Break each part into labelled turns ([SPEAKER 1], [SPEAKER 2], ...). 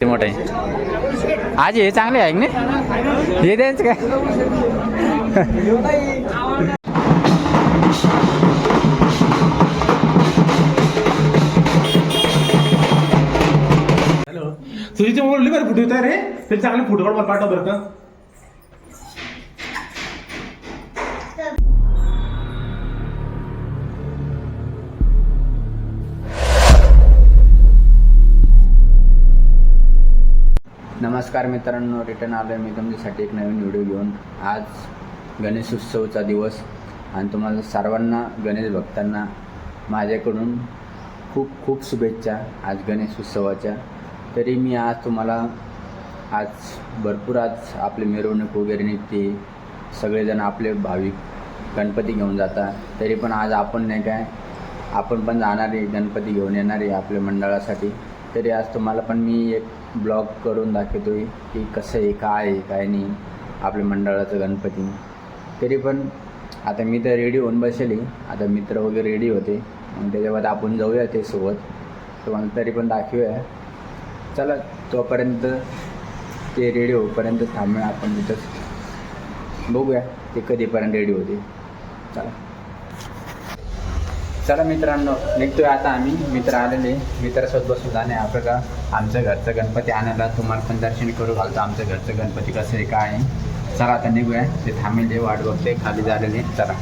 [SPEAKER 1] ते मोठं आहे आज हे चांगले आहे ना हे द्यायचं काय
[SPEAKER 2] हॅलो सुजीचे मोबाईल बरं फोटो येत रे ते चांगले फोटो काढ मला पाठव बरं का.
[SPEAKER 1] नमस्कार मित्रांनो, रिटर्न आलो आहे मी तुमच्यासाठी एक नवीन व्हिडिओ घेऊन. आज गणेश उत्सवाचा दिवस आणि तुम्हाला सर्वांना गणेश भक्तांना माझ्याकडून खूप खूप शुभेच्छा आज गणेश उत्सवाच्या. तरी मी आज तुम्हाला भरपूर आज आपली मिरवणूक वगैरे निघते, सगळेजण आपले भाविक गणपती घेऊन जातात. तरी पण आज आपण नाही काय आपण पण जाणार आहे, गणपती घेऊन येणार आहे आपल्या मंडळासाठी. तरी आज तुम्हाला पण मी एक ब्लॉग करून दाखवतो आहे की कसं आहे, काय नाही आपल्या मंडळाचं गणपती. तरी पण आता मी तर रेडी होऊन बसले, आता मित्र वगैरे रेडी होते, मग त्याच्यावर आपण जाऊया ते सोबत. तुम्हाला तरी पण दाखवूया. चला तोपर्यंत ते रेडी होईपर्यंत थांबूया आपण तिथंच, बघूया ते कधीपर्यंत रेडी होते. चला मित्रांनो, निघतोय आता आम्ही. मित्र आलेले, मित्रासोबत बसून जाणे आपलं का आमच्या घरचं गणपती आणायला. तुम्हाला पण दर्शन करू घालतो आमचं घरचं गणपती कसं आहे काय आहे. चला आता निघूया, ते थांबेल वाट बघते खाली झालेले. चला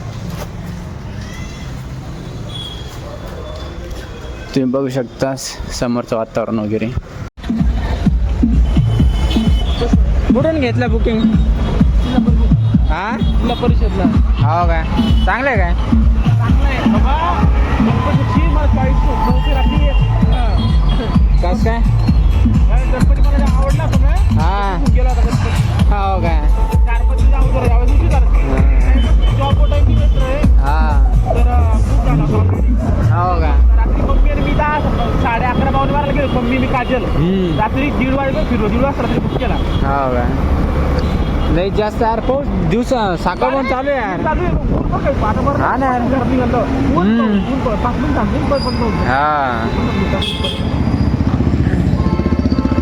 [SPEAKER 1] तुम्ही बघू शकता समोरचं वातावरण वगैरे. कुठून घेतलं बुकिंग? हां जिल्हा परिषदला. हो काय चांगलं आहे काय? कस काय
[SPEAKER 3] गणपती मला आवडला
[SPEAKER 1] हां
[SPEAKER 3] गेला होता गणपती.
[SPEAKER 1] हो काय
[SPEAKER 3] 4-5 दिवस अगोदर यावेळेस उशीर झाला. जॉब टाइम मी येत आहे
[SPEAKER 1] हां
[SPEAKER 3] तर खूप झाला
[SPEAKER 1] हो का.
[SPEAKER 3] रात्री मम्मी आणि मी 11:30 पावणे 12ला गेलो. मम्मी मी काजल रात्री 1:30 वाजता फिरलो. 1:30 वाजता रात्री बुक केला.
[SPEAKER 1] हो का. लई जास्त यार पाऊस दिवस साखर पण चालू आहे यार.
[SPEAKER 3] चालू आहे आता बरं.
[SPEAKER 1] हा ना यार.
[SPEAKER 3] घरात निघालो. ऊन 5 मिनिट थांबून
[SPEAKER 1] हां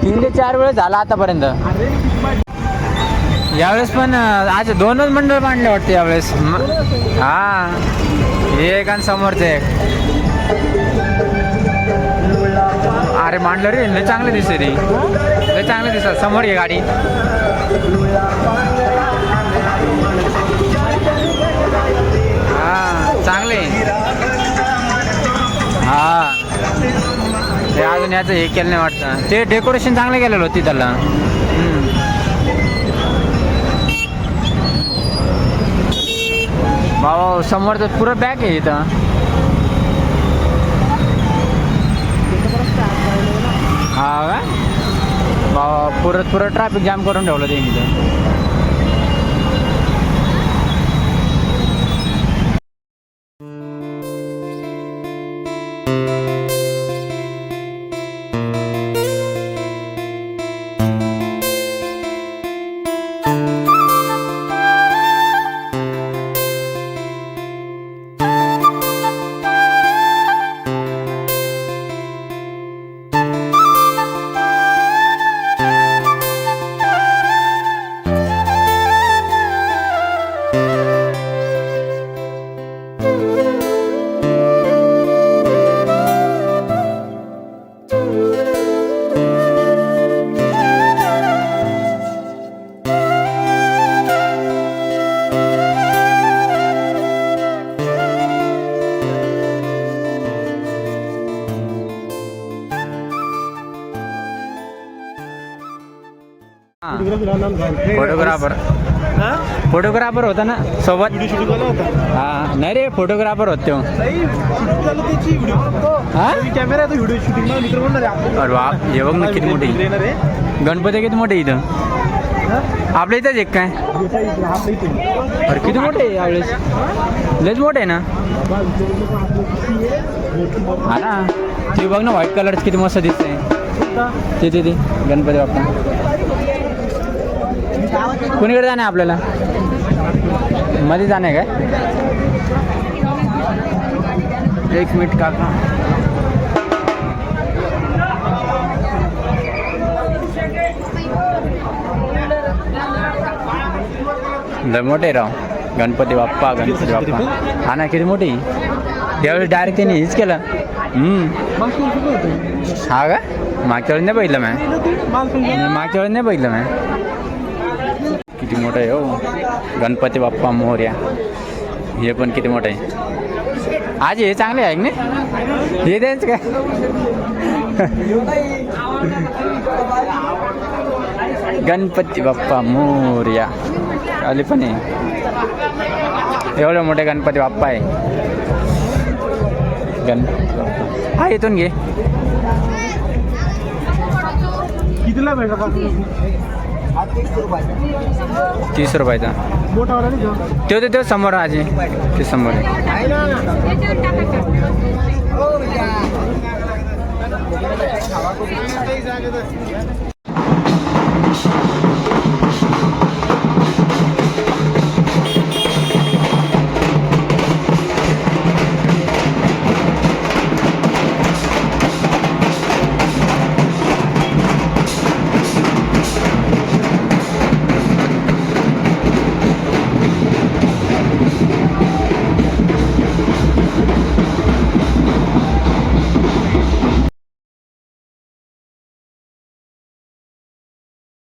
[SPEAKER 1] 3 ते 4 वेळेस झाला आतापर्यंत. यावेळेस पण आज 2च मंडळ मांडले वाटते यावेळेस. हां हे एक आणि समोरचे एक. अरे मांडलं रे, लय चांगलं दिसते रे, लय चांगलं दिसत. समोर ये गाडी. हां चांगले. हां ते अजून याचं हे केलं नाही वाटतं. ते डेकोरेशन चांगलं केलेलं होती त्याला. बाबा समोरचं पुरं बॅक आहे इथं. हा का बाबा पुरं ट्रॅफिक जाम करून ठेवलं ते इथं. फोटोग्राफर होता ना सोबत. हां नाही रे फोटोग्राफर होते.
[SPEAKER 3] कॅमेरा व्हिडिओ शूटिंग मित्र म्हणणार आहे.
[SPEAKER 1] अरे वा हे बघ ना किती मोठी गणपती, किती मोठे इथं आपल्या इथंच एक काय. अरे किती मोठे आहे यावेळेस, लयच मोठे आहे ना. हा ना ते बघ ना व्हाईट कलरच किती मस्त दिसतंय. ते गणपती बाप्पा. कुणीकडे जाणे आपल्याला, मध्ये जाणे काय. 1 मिनिट काका. लय मोठे राव गणपती बाप्पा गणपती बाप्पा हा ना किती मोठी त्यावेळेस डायरेक्ट त्यांनी हेच केलं हा का मागच्या वेळेस नाही बघितलं मागच्या वेळेस नाही बघितलं किती मोठं आहे हो गणपती बाप्पा मोरया हे पण किती मोठं आहे आज हे चांगले आहे ना हे द्यायच काय गणपती बाप्पा मोरया आले पण आहे एवढे मोठे गणपती बाप्पा आहे हा इथून घे
[SPEAKER 2] कितीला भेटला
[SPEAKER 1] 30 रुपयाचा
[SPEAKER 2] मोठावाला नाही का?
[SPEAKER 1] तो समोर आजी ते समोर आहे